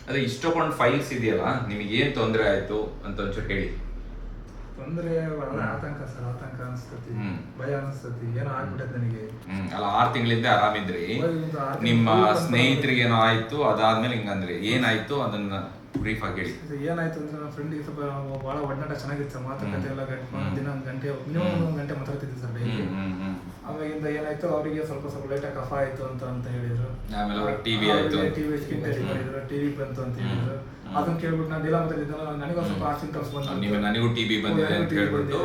ಅದೇ ಇಷ್ಟೊಂದು ಫೈಲ್ಸ್ ಇದೆಯಲ್ಲ, ನಿಮಗೆ ಏನ್ ತೊಂದರೆ ಆಯ್ತು ಅಂತ ಒಂಚೂರು ಹೇಳಿ. ತೊಂದರೆ ಆತಂಕ ಸರ್, ಆತಂಕ ಅನಿಸ್ತತಿ, ಭಯ ಅನಿಸ್ತತಿ, ಏನೋ ಆಗ್ಬಿಟ್ಟೈತೆ ನನಗೆ. ಅಲ್ಲ 6 ತಿಂಗಳಿಂದ ಆರಾಮಿದ್ರಿ, ನಿಮ್ಮ ಸ್ನೇಹಿತರಿಗೆ ಏನೋ ಆಯ್ತು, ಅದಾದ್ಮೇಲೆ ಹಿಂಗಂದ್ರಿ, ಏನಾಯ್ತು ಅದನ್ನ ಬ್ರೀಫ್ ಆಗಿ ಹೇಳಿ. ಏನಾಯ್ತು ಅಂದ್ರೆ ನನ್ನ ಫ್ರೆಂಡಿಗೆ ಸ್ವಲ್ಪ ಭಾಳ ಒಡನಾಟ ಚೆನ್ನಾಗಿತ್ತು ಸರ್, ಮಾತುಕತೆ ಎಲ್ಲ ದಿನ 1 ಗಂಟೆ ಮಿನಿಮಮ್ 1 ಗಂಟೆ ಮಾತಾಡ್ತಿದ್ದೆ ಸರ್ ಡೈಲಿ. ಆವಾಗಿಂದ ಏನಾಯ್ತು, ಅವರಿಗೆ ಸ್ವಲ್ಪ ಲೈಟಾಗಿ ಕಫ ಆಯ್ತು ಅಂತ ಹೇಳಿದ್ರು. ಆಮೇಲೆ ಅವ್ರಿಗೆ ಟಿವಿ ಆಯ್ತು, ಟಿವಿ ಸ್ಕಿನ್ ಟೆಸ್ಟ್ ಮಾಡಿದ್ರು, ಟಿವಿ ಬಂತು ಅಂತ ಹೇಳಿದ್ರು. ಅದನ್ನ ಕೇಳ್ಬಿಟ್ಟು ನಾನು ದಿನ ಮಾತಾಡಿದ್ದಲ್ಲ, ನನಗೂ ಸ್ವಲ್ಪ ಆ ಸಿಂಟಮ್ಸ್ ಬಂತು. ನನಗೂ ಟಿವಿ ಬಂದಿದೆ ಅಂತ ಹೇಳ್ಬಿಟ್ಟು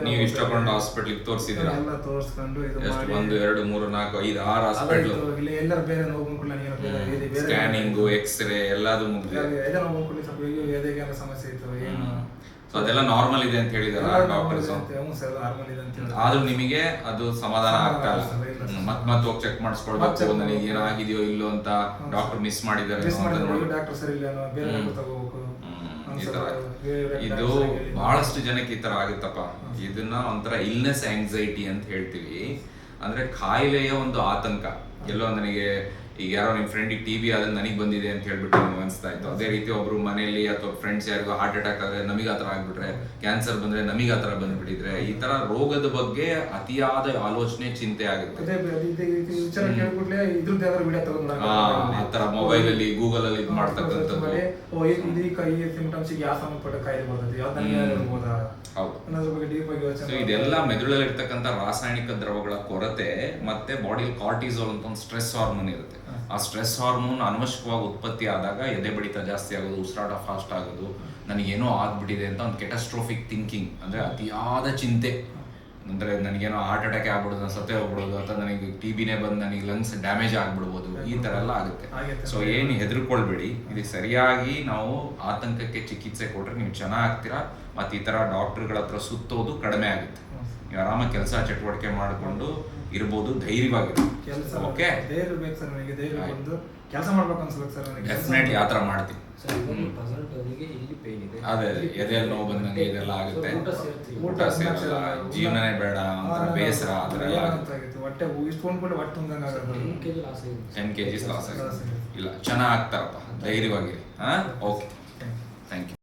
ನೀವು ಇಷ್ಟೊಂದು ಹಾಸ್ಪಿಟ್ಲಿಗೆ ತೋರಿಸಿದ್ರ? ಎಲ್ಲ ತೋರಿಸ್ಕೊಂಡು ಇದು ಎಷ್ಟು 1 2 3 4 5 6 ಹಾಸ್ಪಿಟಲ್, ಇಲ್ಲಿ ಎಲ್ಲರೂ ಬೇರೆ ನೋವು ನನಗೆ ಸ್ಕ್ಯಾನಿಂಗ್, ಎಕ್ಸ್ರೇ ಎಲ್ಲದೂ ಮುಗಿದಿದೆ. ಎದೆ ನೋವು ಸ್ವಲ್ಪ ಎದೆಗೆ ಏನೋ ಸಮಸ್ಯೆ ಇತ್ತು, ಏನು ಸೊ ಅದೆಲ್ಲ ನಾರ್ಮಲ್ ಇದೆ ಅಂತ ಹೇಳಿದಾರ ಡಾಕ್ಟರ್ಸ್. ಆದ್ರೂ ನಿಮಗೆ ಅದು ಸಮಾಧಾನ ಆಗ್ತಾ ಇಲ್ಲ, ಮತ್ತೆ ಹೋಗಿ ಚೆಕ್ ಮಾಡಿಸ್ಕೊಳ್ಬೇಕು, ನನಗೆ ಏನಾಗಿದೆಯೋ ಇಲ್ಲೋ ಅಂತ, ಡಾಕ್ಟರ್ ಮಿಸ್ ಮಾಡಿದ್ದಾರೆ ಇದು ಬಹಳಷ್ಟು ಜನಕ್ಕೆ ಈ ತರ ಆಗುತ್ತಪ್ಪ. ಇದನ್ನ ಒಂಥರ ಇಲ್ನೆಸ್ ಆಂಗ್ಸೈಟಿ ಅಂತ ಹೇಳ್ತೀವಿ. ಅಂದ್ರೆ ಕಾಯಿಲೆಯ ಒಂದು ಆತಂಕ. ಎಲ್ಲೋ ನನಗೆ ಈಗ ಯಾರೋ ನಿಮ್ಮ ಫ್ರೆಂಡಿಗೆ ಟಿವಿ ಆದ್ರೆ ನನಗೆ ಬಂದಿದೆ ಅಂತ ಹೇಳ್ಬಿಟ್ಟು ನಿಮ್ಗೆ ಅನಿಸ್ತಾ ಇತ್ತು. ಅದೇ ರೀತಿ ಒಬ್ರು ಮನೆಯಲ್ಲಿ ಅಥವಾ ಫ್ರೆಂಡ್ಸ್ ಯಾರಿಗೂ ಹಾರ್ಟ್ ಅಟ್ಯಾಕ್ ಆದ್ರೆ ನಮಗೆ ಆ ಥರ ಆಗ್ಬಿಟ್ರೆ, ಕ್ಯಾನ್ಸರ್ ಬಂದ್ರೆ ನಮಗೆ ಆ ಥರ ಬಂದ್ಬಿಟ್ಟಿದ್ರೆ, ಈ ತರ ರೋಗದ ಬಗ್ಗೆ ಅತಿಯಾದ ಆಲೋಚನೆ, ಚಿಂತೆ ಆಗುತ್ತೆ. ಆ ತರ ಮೊಬೈಲ್ ಅಲ್ಲಿ ಗೂಗಲ್ ಅಲ್ಲಿ ಇದು ಮಾಡ್ತಕ್ಕಂಥದ್ದು. ಇದೆಲ್ಲ ಮೆದುಳಲ್ಲಿ ಇರ್ತಕ್ಕಂಥ ರಾಸಾಯನಿಕ ದ್ರವಗಳ ಕೊರತೆ, ಮತ್ತೆ ಬಾಡಿಯಲ್ಲಿ ಕಾರ್ಟಿಸೋಲ್ ಅಂತ ಒಂದು ಸ್ಟ್ರೆಸ್ ಹಾರ್ಮೋನ್ ಇರುತ್ತೆ. ಆ ಸ್ಟ್ರೆಸ್ ಹಾರ್ಮೋನ್ ಅನವಶ್ಯಕವಾಗಿ ಉತ್ಪತ್ತಿ ಆದಾಗ ಎದೆ ಬಡಿತ ಜಾಸ್ತಿ ಆಗೋದು, ಉಸಿರಾಟ ಫಾಸ್ಟ್ ಆಗೋದು, ನನಗೇನೋ ಆಗ್ಬಿಟ್ಟಿದೆ ಅಂತ ಒಂದು ಕೆಟಾಸ್ಟ್ರೋಫಿಕ್ ಥಿಂಕಿಂಗ್, ಅಂದ್ರೆ ಅತಿಯಾದ ಚಿಂತೆ. ಅಂದ್ರೆ ನನಗೇನೋ ಹಾರ್ಟ್ ಅಟ್ಯಾಕ್ ಆಗ್ಬಿಡೋದು, ನಾನು ಸತ್ತೇ ಹೋಗ್ಬಿಡೋದು, ಅಥವಾ ನನಗೆ ಟಿಬಿನೇ ಬಂದು ನನಗೆ ಲಂಗ್ಸ್ ಡ್ಯಾಮೇಜ್ ಆಗ್ಬಿಡ್ಬೋದು, ಈ ತರ ಎಲ್ಲ ಆಗುತ್ತೆ. ಸೊ ಏನು ಹೆದರ್ಕೊಳ್ಬೇಡಿ, ಇದಕ್ಕೆ ಸರಿಯಾಗಿ ನಾವು ಆತಂಕಕ್ಕೆ ಚಿಕಿತ್ಸೆ ಕೊಟ್ರೆ ನೀವು ಚೆನ್ನಾಗ್ತೀರಾ. ಮತ್ತೆ ಈ ತರ ಡಾಕ್ಟರ್ಗಳ ಹತ್ರ ಸುತ್ತೋದು ಕಡಿಮೆ ಆಗುತ್ತೆ. ನೀವು ಆರಾಮಾಗಿ ಕೆಲಸ ಚಟುವಟಿಕೆ ಮಾಡಿಕೊಂಡು ಇರ್ಬೋದು, ಧೈರ್ಯವಾಗಿರಿ. ಓಕೆ, ಕೆಲಸ ಮಾಡ್ಬೇಕು ಅನ್ಸ್ಬೇಕು ಸರ್. ಡೆಫಿನೆಟ್ಲಿ ಆ ಥರ ಮಾಡ್ತೀನಿ. ಅದೇ ಎದೆಯಲ್ಲಿ ನೋವು ಬಂದಂಗೆ ಇದೆಲ್ಲ ಆಗುತ್ತೆ, ಊಟ ಸೇರಲ್ಲ, ಜೀವನನೇ ಬೇಡ ಅಂತ ಬೇಸರ, ಆ ಥರ ಎಲ್ಲ ಆಗುತ್ತೆ. 10 kg ಲಾಸ್ ಆಗುತ್ತೆ. ಇಲ್ಲ, ಚೆನ್ನಾಗಿ ಆಗ್ತಾರಪ್ಪ, ಧೈರ್ಯವಾಗಿರಿ. Okay, thank you.